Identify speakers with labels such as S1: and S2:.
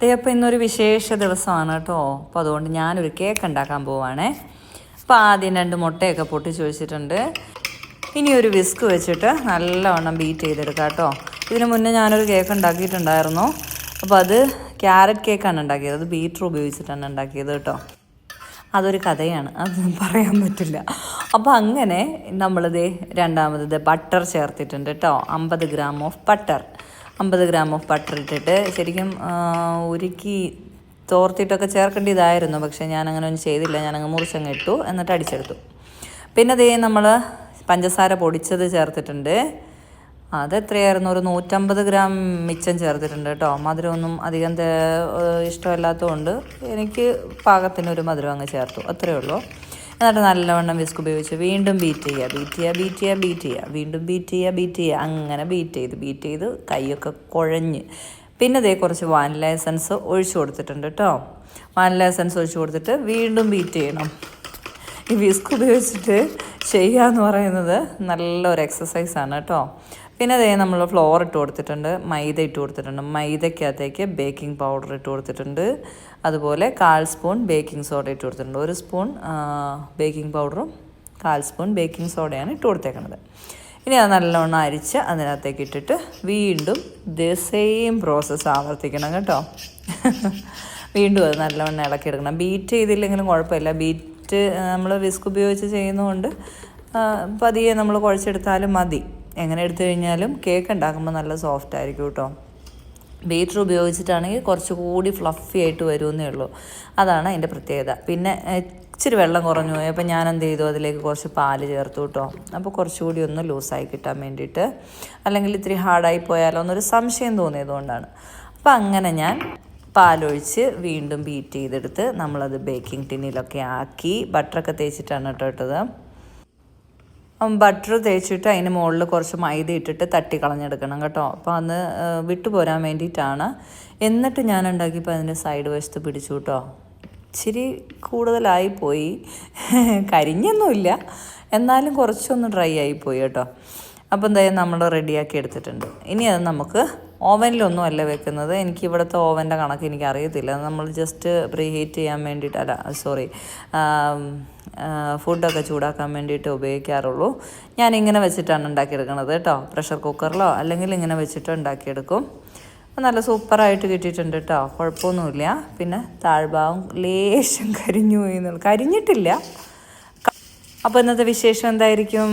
S1: അപ്പോൾ ഇന്നൊരു വിശേഷ ദിവസമാണ് കേട്ടോ. അപ്പോൾ അതുകൊണ്ട് ഞാനൊരു കേക്ക് ഉണ്ടാക്കാൻ പോവുകയാണേ. അപ്പോൾ ആദ്യം 2 മുട്ടയൊക്കെ പൊട്ടിച്ച് വെച്ചിട്ടുണ്ട്. ഇനി ഒരു വിസ്ക് വെച്ചിട്ട് നല്ലവണ്ണം ബീറ്റ് ചെയ്തെടുക്കാം കേട്ടോ. ഇതിന് മുന്നേ ഞാനൊരു കേക്ക് ഉണ്ടാക്കിയിട്ടുണ്ടായിരുന്നു. അപ്പോൾ അത് ക്യാരറ്റ് കേക്കാണ് ഉണ്ടാക്കിയത്. അത് ബീറ്റർ ഉപയോഗിച്ചിട്ടാണ് ഉണ്ടാക്കിയത് കേട്ടോ. അതൊരു കഥയാണ്, അത് പറയാൻ പറ്റില്ല. അപ്പോൾ അങ്ങനെ നമ്മളിത് രണ്ടാമത് ബട്ടർ ചേർത്തിട്ടുണ്ട് കേട്ടോ. 50 ഗ്രാം ഓഫ് ബട്ടർ ഇട്ടിട്ട് ശരിക്കും ഉരുക്കി തോർത്തിട്ടൊക്കെ ചേർക്കേണ്ടതായിരുന്നു. പക്ഷേ ഞാനങ്ങനെ ഒന്നും ചെയ്തില്ല. ഞാനങ്ങ് മുറിച്ചങ്ങ് ഇട്ടു, എന്നിട്ട് അടിച്ചെടുത്തു. പിന്നെ ദേ നമ്മൾ പഞ്ചസാര പൊടിച്ചത് ചേർത്തിട്ടുണ്ട്. അതെത്രയായിരുന്നു, ഒരു 150 ഗ്രാം മിച്ചം ചേർത്തിട്ടുണ്ട് കേട്ടോ. മധുരമൊന്നും അധികം ഇഷ്ടമല്ലാത്തതുകൊണ്ട് എനിക്ക് പാകത്തിനൊരു മധുരം അങ്ങ് ചേർത്തു, അത്രയേ ഉള്ളൂ. എന്നിട്ട് നല്ലവണ്ണം വിസ്ക് ഉപയോഗിച്ച് വീണ്ടും ബീറ്റ് ചെയ്യുക, വീണ്ടും ബീറ്റ് ചെയ്യുക, അങ്ങനെ ബീറ്റ് ചെയ്ത് കൈയൊക്കെ കുഴഞ്ഞ്. പിന്നെ ദേ കുറച്ച് വാനില എസൻസ് ഒഴിച്ചു കൊടുത്തിട്ടുണ്ട് കേട്ടോ. വാനില എസൻസ് ഒഴിച്ചു കൊടുത്തിട്ട് വീണ്ടും ബീറ്റ് ചെയ്യണം. ഈ വിസ്ക് ഉപയോഗിച്ചിട്ട് ചെയ്യുക എന്ന് പറയുന്നത് നല്ലൊരു എക്സസൈസാണ് കേട്ടോ. പിന്നെ അതേ നമ്മൾ ഫ്ലോർ ഇട്ട് കൊടുത്തിട്ടുണ്ട്, മൈദ ഇട്ട് കൊടുത്തിട്ടുണ്ട്. മൈദയ്ക്കകത്തേക്ക് ബേക്കിംഗ് പൗഡർ ഇട്ട് കൊടുത്തിട്ടുണ്ട്. അതുപോലെ 1/4 സ്പൂൺ ബേക്കിംഗ് സോഡ ഇട്ട് കൊടുത്തിട്ടുണ്ട്. 1 സ്പൂൺ ബേക്കിംഗ് പൗഡറും 1/4 സ്പൂൺ ബേക്കിംഗ് സോഡയാണ് ഇട്ട് കൊടുത്തേക്കുന്നത്. ഇനി അത് നല്ലോണം അരിച്ച് അതിനകത്തേക്ക് ഇട്ടിട്ട് വീണ്ടും സെയിം പ്രോസസ്സ് ആവർത്തിക്കണം കേട്ടോ. വീണ്ടും അത് നല്ലവണ്ണം ഇളക്കിയെടുക്കണം. ബീറ്റ് ചെയ്തില്ലെങ്കിലും കുഴപ്പമില്ല. ബീറ്റ് നമ്മൾ വിസ്ക് ഉപയോഗിച്ച് ചെയ്യുന്നതുകൊണ്ട് പതിയെ നമ്മൾ കുഴച്ചെടുത്താലും മതി. എങ്ങനെ എടുത്തു കഴിഞ്ഞാലും കേക്ക് ഉണ്ടാക്കുമ്പോൾ നല്ല സോഫ്റ്റ് ആയിരിക്കും കേട്ടോ. ബീറ്റർ ഉപയോഗിച്ചിട്ടാണെങ്കിൽ കുറച്ചുകൂടി ഫ്ലഫി ആയിട്ട് വരുമെന്നേ ഉള്ളൂ. അതാണ് അതിൻ്റെ പ്രത്യേകത. പിന്നെ ഇച്ചിരി വെള്ളം കുറഞ്ഞു പോയി. അപ്പോൾ ഞാൻ എന്ത് ചെയ്തു, അതിലേക്ക് കുറച്ച് പാല് ചേർത്തു കേട്ടോ. അപ്പോൾ കുറച്ചുകൂടി ഒന്ന് ലൂസായി കിട്ടാൻ വേണ്ടിയിട്ട്, അല്ലെങ്കിൽ ഇത്തിരി ഹാർഡായി പോയാലോ എന്നൊരു സംശയം തോന്നിയതുകൊണ്ടാണ്. അപ്പോൾ അങ്ങനെ ഞാൻ പാലൊഴിച്ച് വീണ്ടും ബീറ്റ് ചെയ്തെടുത്ത് നമ്മളത് ബേക്കിംഗ് ടിന്നിലൊക്കെ ആക്കി. ബട്ടറൊക്കെ തേച്ചിട്ടാണ് കേട്ടോ ഇട്ടത്. ബട്ടർ തേച്ചിട്ട് അതിന് മുകളിൽ കുറച്ച് മൈദ ഇട്ടിട്ട് തട്ടി കളഞ്ഞെടുക്കണം കേട്ടോ. അപ്പോൾ അന്ന് വിട്ടുപോരാൻ വേണ്ടിയിട്ടാണ്. എന്നിട്ട് ഞാൻ ഉണ്ടാക്കിയപ്പോൾ അതിൻ്റെ സൈഡ് വശത്ത് പിടിച്ചു കേട്ടോ. ഇച്ചിരി കൂടുതലായിപ്പോയി, കരിഞ്ഞൊന്നുമില്ല, എന്നാലും കുറച്ചൊന്ന് ഡ്രൈ ആയിപ്പോയി കേട്ടോ. അപ്പോൾ എന്തായാലും നമ്മൾ റെഡിയാക്കി എടുത്തിട്ടുണ്ട്. ഇനി അത് നമുക്ക് ഓവനിലൊന്നും അല്ല വെക്കുന്നത്. എനിക്ക് ഇവിടുത്തെ ഓവൻ്റെ കണക്ക് എനിക്ക് അറിയത്തില്ല. നമ്മൾ ജസ്റ്റ് പ്രീ ഹീറ്റ് ചെയ്യാൻ വേണ്ടിയിട്ട് ഫുഡൊക്കെ ചൂടാക്കാൻ വേണ്ടിയിട്ട് ഉപയോഗിക്കാറുള്ളൂ. ഞാനിങ്ങനെ വെച്ചിട്ടാണ് ഉണ്ടാക്കിയെടുക്കുന്നത് കേട്ടോ. പ്രഷർ കുക്കറിലോ അല്ലെങ്കിൽ ഇങ്ങനെ വെച്ചിട്ട് ഉണ്ടാക്കിയെടുക്കും. നല്ല സൂപ്പറായിട്ട് കിട്ടിയിട്ടുണ്ട് കേട്ടോ, കുഴപ്പമൊന്നുമില്ല. പിന്നെ താഴ്ഭാഗം ലേശം കരിഞ്ഞിട്ടില്ല. അപ്പോൾ ഇന്നത്തെ വിശേഷം എന്തായിരിക്കും?